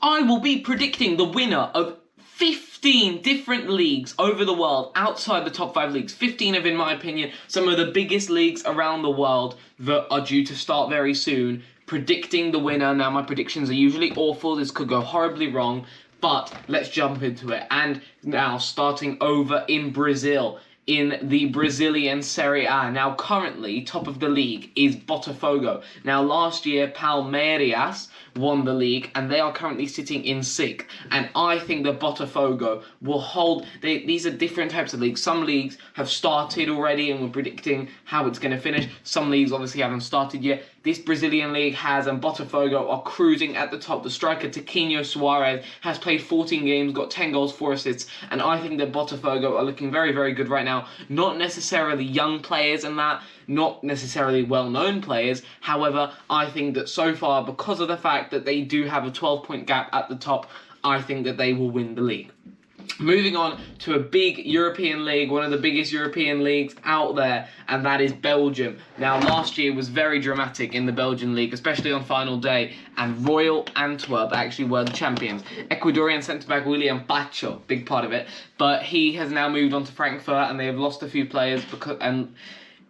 I will be predicting the winner of 15 different leagues over the world outside the top 5 leagues. 15 of, in my opinion, some of the biggest leagues around the world that are due to start very soon. Predicting the winner. Now, my predictions are usually awful. This could go horribly wrong. But let's jump into it. And now, starting over in Brazil, in the Brazilian Serie A. Now, currently, top of the league is Botafogo. Now, last year, Palmeiras won the league, and they are currently sitting in 6th. And I think that Botafogo will hold... These are different types of leagues. Some leagues have started already, and we're predicting how it's going to finish. Some leagues obviously haven't started yet. This Brazilian league has, and Botafogo are cruising at the top. The striker, Tiquinho Suarez, has played 14 games, got 10 goals, 4 assists, and I think that Botafogo are looking very, very good right now. Not necessarily young players and that, not necessarily well-known players. However, I think that so far, because of the fact that they do have a 12-point gap at the top, I think that they will win the league. Moving on to a big European league, one of the biggest European leagues out there, and that is Belgium. Now, last year was very dramatic in the Belgian league, especially on final day, and Royal Antwerp actually were the champions. Ecuadorian centre-back William Pacho, big part of it, but he has now moved on to Frankfurt, and they have lost a few players and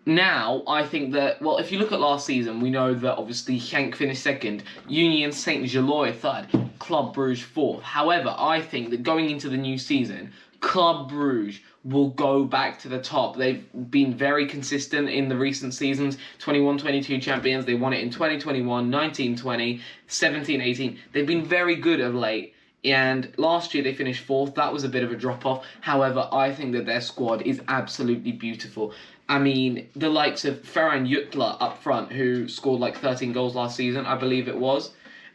now, I think that, well, if you look at last season, we know that obviously Genk finished 2nd, Union Saint-Gilloise 3rd, Club Brugge 4th. However, I think that going into the new season, Club Brugge will go back to the top. They've been very consistent in the recent seasons. 21-22 champions, they won it in 2021, 19-20, 17-18. They've been very good of late. And last year they finished 4th. That was a bit of a drop-off. However, I think that their squad is absolutely beautiful. I mean, the likes of Ferran Jutla up front, who scored like 13 goals last season, I believe it was.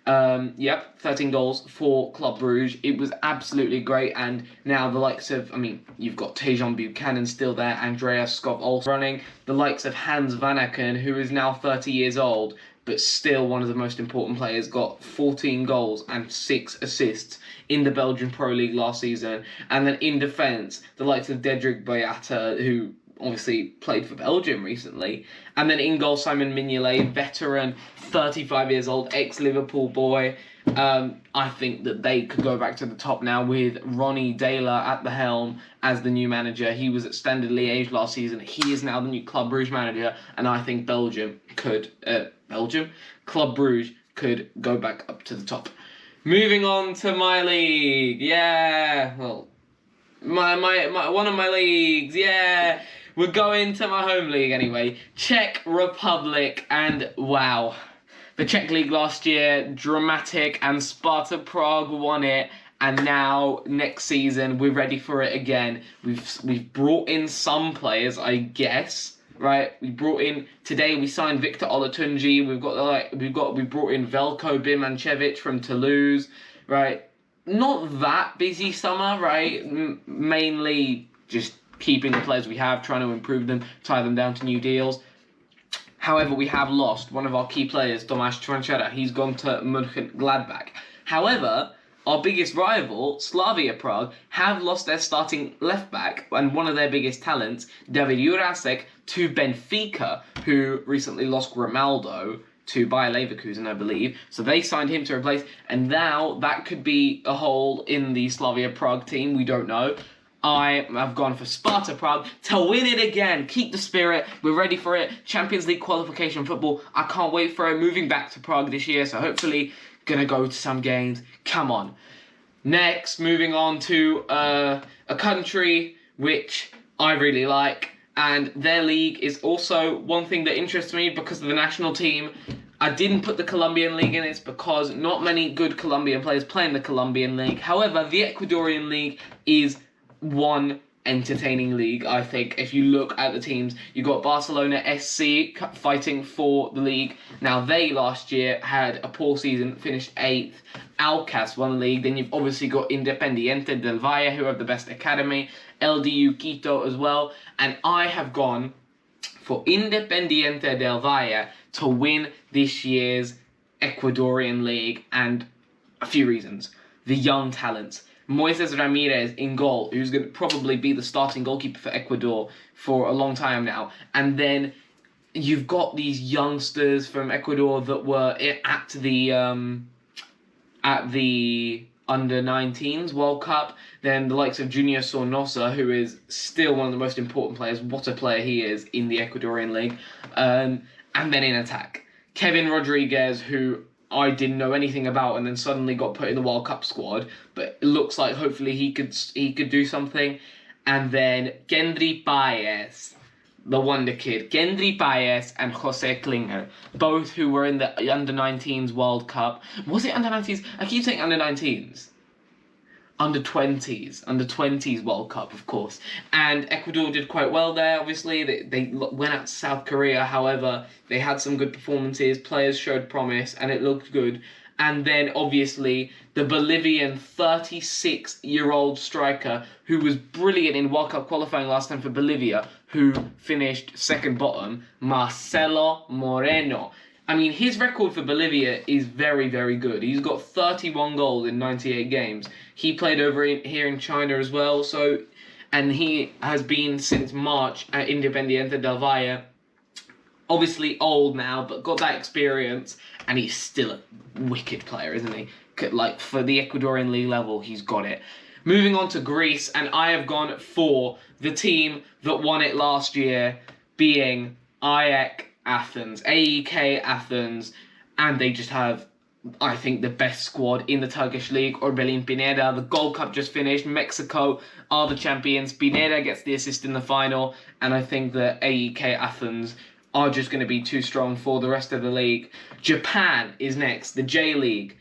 13 goals for Club Brugge. It was absolutely great. And now the likes of, I mean, you've got Tejan Buchanan still there, Andreas Skov also running. The likes of Hans Van Aken, who is now 30 years old, but still one of the most important players, got 14 goals and 6 assists in the Belgian Pro League last season. And then in defence, the likes of Dedrick Boyata, who obviously played for Belgium recently. And then in goal, Simon Mignolet, veteran, 35 years old, ex-Liverpool boy. I think that they could go back to the top now with Ronnie Daler at the helm as the new manager. He was at Standard Liège last season. He is now the new Club Brugge manager, and I think Club Brugge could go back up to the top. Moving on to my league, yeah. Well, my one of my leagues, yeah. We're going to my home league anyway, Czech Republic, and wow. The Czech League last year, dramatic, and Sparta Prague won it, and now, next season, we're ready for it again. We've brought in some players, I guess, right? Today we signed Victor Olatunji, we brought in Velko Birmancevic from Toulouse, right? Not that busy summer, right? Mainly just keeping the players we have, trying to improve them, tie them down to new deals. However, we have lost one of our key players, Tomáš Trončera. He's gone to Mönchengladbach. However, our biggest rival, Slavia Prague, have lost their starting left-back and one of their biggest talents, David Jurasek, to Benfica, who recently lost Grimaldo to Bayer Leverkusen, I believe. So they signed him to replace, and now that could be a hole in the Slavia Prague team. We don't know. I have gone for Sparta Prague to win it again. Keep the spirit. We're ready for it. Champions League qualification football. I can't wait for it. Moving back to Prague this year, so hopefully gonna go to some games. Come on. Next, moving on to a country which I really like, and their league is also one thing that interests me because of the national team. I didn't put the Colombian league in. It's because not many good Colombian players play in the Colombian league. However, the Ecuadorian league is one entertaining league, I think. If you look at the teams, you got Barcelona SC fighting for the league. Now, they last year had a poor season, finished 8th. Alcas won the league. Then you've obviously got Independiente del Valle, who have the best academy. LDU Quito as well. And I have gone for Independiente del Valle to win this year's Ecuadorian league, and a few reasons. The young talents. Moises Ramirez in goal, who's going to probably be the starting goalkeeper for Ecuador for a long time now. And then you've got these youngsters from Ecuador that were at the at the Under-19s World Cup. Then the likes of Junior Sornosa, who is still one of the most important players. What a player he is in the Ecuadorian league. And then in attack, Kevin Rodriguez, who I didn't know anything about, and then suddenly got put in the World Cup squad. But it looks like hopefully he could do something. And then Gendry Paez, the wonder kid. Gendry Paez and Jose Klinger, both who were in the Under-19s World Cup. Was it Under-19s? I keep saying Under-19s. Under-20s World Cup, of course. And Ecuador did quite well there, obviously. They went out to South Korea, however, they had some good performances, players showed promise, and it looked good. And then, obviously, the Bolivian 36-year-old striker who was brilliant in World Cup qualifying last time for Bolivia, who finished second bottom, Marcelo Moreno. I mean, his record for Bolivia is very, very good. He's got 31 goals in 98 games. He played over here in China as well, and he has been since March at Independiente del Valle. Obviously old now, but got that experience, and he's still a wicked player, isn't he? Like, for the Ecuadorian league level, he's got it. Moving on to Greece, and I have gone for the team that won it last year, being AEK Athens, AEK Athens, and they just have, I think, the best squad in the Turkish league. Orbelin Pineda, the Gold Cup just finished, Mexico are the champions, Pineda gets the assist in the final, and I think that AEK Athens are just going to be too strong for the rest of the league. Japan is next, the J League.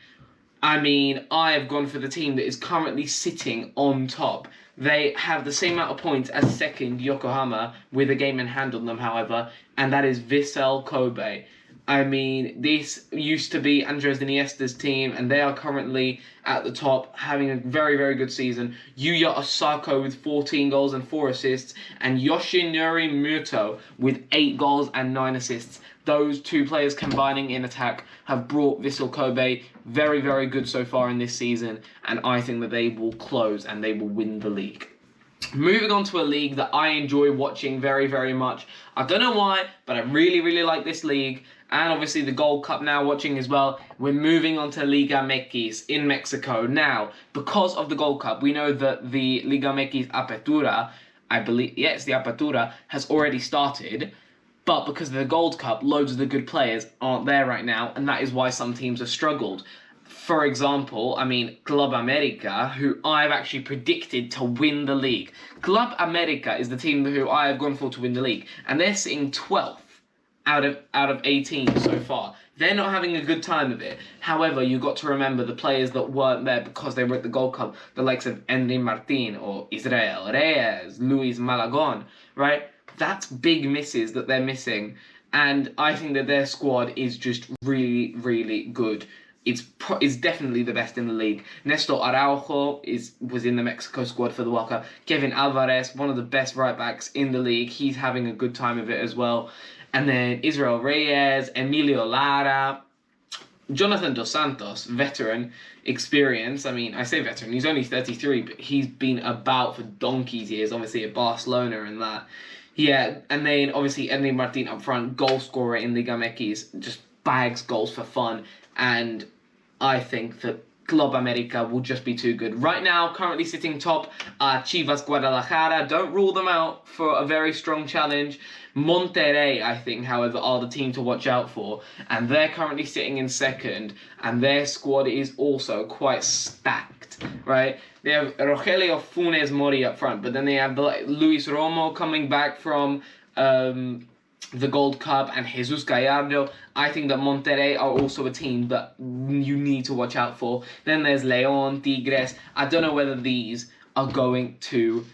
I mean, I have gone for the team that is currently sitting on top. They have the same amount of points as second Yokohama, with a game in hand on them, however, and that is Vissel Kobe. I mean, this used to be Andres Iniesta's team, and they are currently at the top, having a very, very good season. Yuya Osako with 14 goals and 4 assists, and Yoshinori Muto with 8 goals and 9 assists. Those two players combining in attack have brought Vissel Kobe very, very good so far in this season, and I think that they will close and they will win the league. Moving on to a league that I enjoy watching very, very much. I don't know why, but I really, really like this league. And obviously the Gold Cup now watching as well. We're moving on to Liga Mx in Mexico. Now, because of the Gold Cup, we know that the Liga Mx Apertura, I believe, yes, the Apertura has already started. But because of the Gold Cup, loads of the good players aren't there right now. And that is why some teams have struggled. For example, I mean, Club America, who I've actually predicted to win the league. Club America is the team who I have gone for to win the league. And they're sitting 12th out of 18 so far. They're not having a good time of it. However, you've got to remember the players that weren't there because they were at the Gold Cup. The likes of Henry Martin or Israel Reyes, Luis Malagon, right? That's big misses that they're missing. And I think that their squad is just really, really good. It's definitely the best in the league. Nestor Araujo was in the Mexico squad for the World Cup. Kevin Alvarez, one of the best right backs in the league. He's having a good time of it as well. And then Israel Reyes, Emilio Lara, Jonathan Dos Santos, veteran experience. I mean, I say veteran, he's only 33, but he's been about for donkey's years, obviously at Barcelona and that. Yeah, and then obviously Henry Martin up front, goal scorer in Liga Mx, just bags goals for fun. And I think that Club America will just be too good. Right now, currently sitting top, Chivas Guadalajara. Don't rule them out for a very strong challenge. Monterrey, I think, however, are the team to watch out for. And they're currently sitting in second. And their squad is also quite stacked, right? They have Rogelio Funes Mori up front. But then they have Luis Romo coming back from the Gold Cup, and Jesus Gallardo. I think that Monterrey are also a team that you need to watch out for. Then there's León, Tigres. I don't know whether these are going to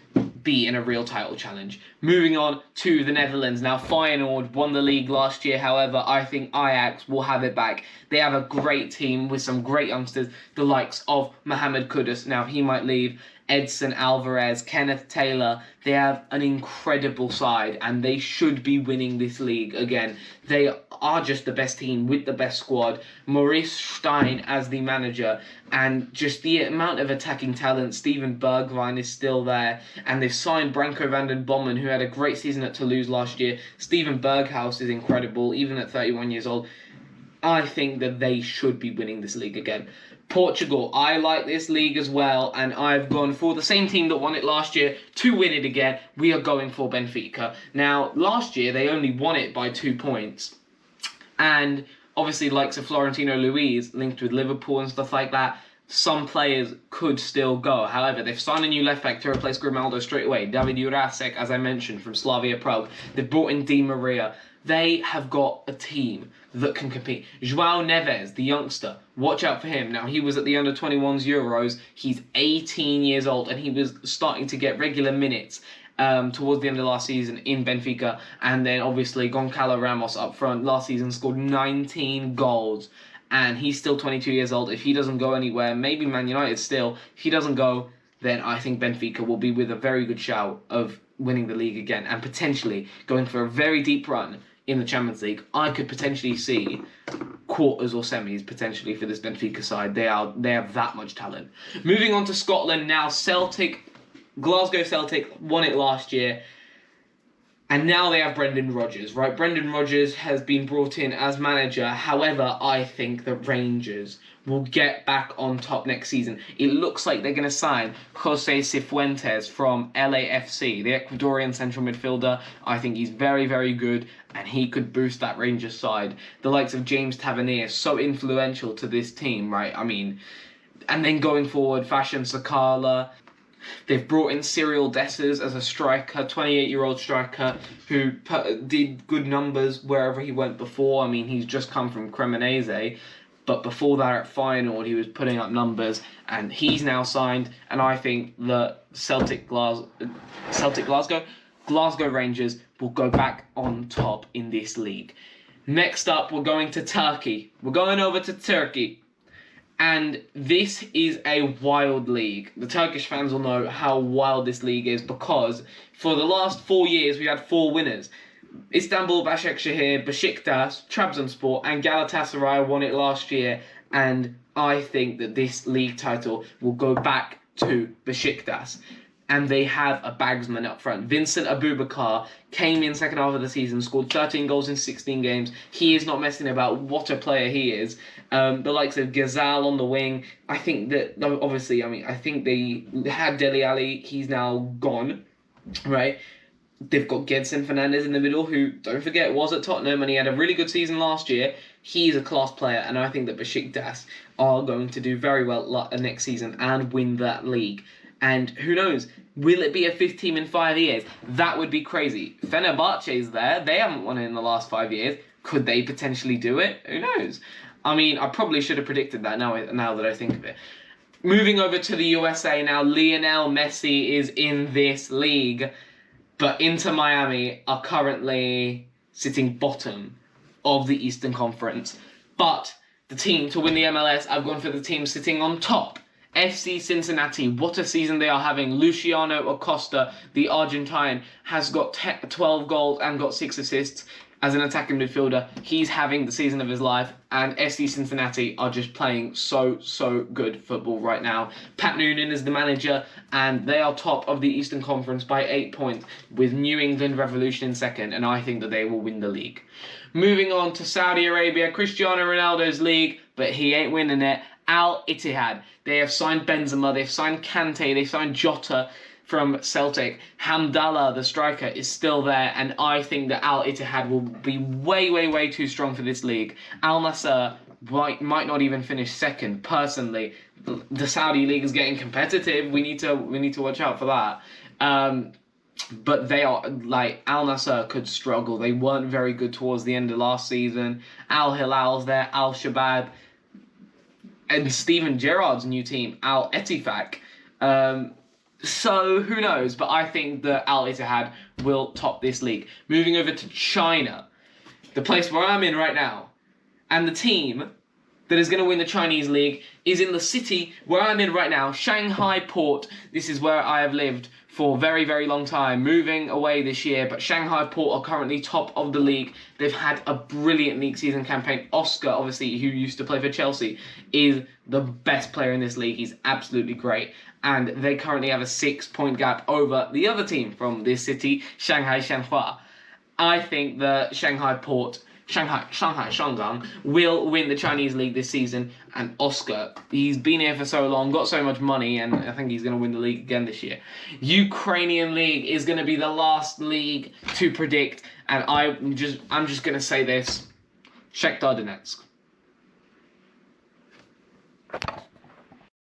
be in a real title challenge. Moving on to the Netherlands. Now, Feyenoord won the league last year. However, I think Ajax will have it back. They have a great team with some great youngsters, the likes of Mohamed Kudus. Now, he might leave. Edson Alvarez, Kenneth Taylor. They have an incredible side, and they should be winning this league again. They are just the best team with the best squad. Maurice Stein as the manager, and just the amount of attacking talent. Steven Bergwijn is still there, and they've signed Branko van den Bomen, who had a great season at Toulouse last year. Steven Berghuis is incredible, even at 31 years old. I think that they should be winning this league again. Portugal, I like this league as well, and I've gone for the same team that won it last year to win it again. We are going for Benfica. Now, last year they only won it by 2 points, and obviously likes of Florentino Luis linked with Liverpool and stuff like that, some players could still go. However, they've signed a new left back to replace Grimaldo straight away. David Jurasek, as I mentioned, from Slavia Prague. They've brought in Di Maria. They have got a team that can compete. João Neves, the youngster, watch out for him. Now, he was at the under-21s Euros. He's 18 years old, and he was starting to get regular minutes towards the end of last season in Benfica. And then, obviously, Goncalo Ramos up front. Last season scored 19 goals. And he's still 22 years old. If he doesn't go anywhere, maybe Man United still, if he doesn't go, then I think Benfica will be with a very good shout of winning the league again and potentially going for a very deep run in the Champions League. I could potentially see quarters or semis potentially for this Benfica side. They have that much talent. Moving on to Scotland now, Glasgow Celtic won it last year. And now they have Brendan Rodgers, right? Brendan Rodgers has been brought in as manager. However, I think the Rangers will get back on top next season. It looks like they're going to sign Jose Cifuentes from LAFC, the Ecuadorian central midfielder. I think he's very, very good, and he could boost that Rangers side. The likes of James Tavernier, so influential to this team, right? I mean, and then going forward, Fashion Sakala. They've brought in Cyril Dessers as a striker, 28-year-old striker, who did good numbers wherever he went before. I mean, he's just come from Cremonese, but before that at Feyenoord, he was putting up numbers, and he's now signed, and I think the Glasgow Rangers will go back on top in this league. Next up, we're going to Turkey. We're going over to Turkey. And this is a wild league. The Turkish fans will know how wild this league is because for the last 4 years, we had 4 winners. Istanbul, Başakşehir, Beşiktaş, Trabzonspor, and Galatasaray won it last year. And I think that this league title will go back to Beşiktaş. And they have a bagsman up front. Vincent Aboubakar came in second half of the season, scored 13 goals in 16 games. He is not messing about. What a player he is. The likes of Ghazal on the wing. I think that, obviously, I think they had Dele Alli. He's now gone, right? They've got Gedson Fernandes in the middle, who, don't forget, was at Tottenham, and he had a really good season last year. He's a class player, and I think that Beşiktaş are going to do very well next season and win that league. And who knows, will it be a 5th team in 5 years? That would be crazy. Fenerbahce's there. They haven't won it in the last 5 years. Could they potentially do it? Who knows? I mean, I probably should have predicted that now that I think of it. Moving over to the USA now, Lionel Messi is in this league, but Inter Miami are currently sitting bottom of the Eastern Conference. But the team to win the MLS, I've gone for the team sitting on top. FC Cincinnati, what a season they are having. Luciano Acosta, the Argentine, has got 12 goals and got 6 assists as an attacking midfielder. He's having the season of his life, and FC Cincinnati are just playing so good football right now. Pat Noonan is the manager, and they are top of the Eastern Conference by 8 points, with New England Revolution in second, and I think that they will win the league. Moving on to Saudi Arabia, Cristiano Ronaldo's league, but he ain't winning it. Al Ittihad. They have signed Benzema, they've signed Kante, they've signed Jota from Celtic. Hamdallah, the striker, is still there, and I think that Al Ittihad will be way too strong for this league. Al Nassr might not even finish second. Personally, the Saudi league is getting competitive. We need to watch out for that. But they are, like, Al Nassr could struggle. They weren't very good towards the end of last season. Al Hilal's there, Al Shabab. And Steven Gerrard's new team, Al Ettifaq. So, who knows? But I think that Al Ittihad will top this league. Moving over to China, the place where I'm in right now. And the team that is going to win the Chinese league is in the city where I'm in right now, Shanghai Port. This is where I have lived for a very long time, moving away this year, but Shanghai Port are currently top of the league. They've had a brilliant league season campaign. Oscar, obviously, who used to play for Chelsea, is the best player in this league. He's absolutely great, and they currently have a 6-point gap over the other team from this city, Shanghai Shenhua. I think that Shanghai Port Shanghai will win the Chinese league this season, and Oscar, he's been here for so long, got so much money, and I think he's going to win the league again this year. Ukrainian league is going to be the last league to predict, and I'm just going to say this: Shakhtar Donetsk.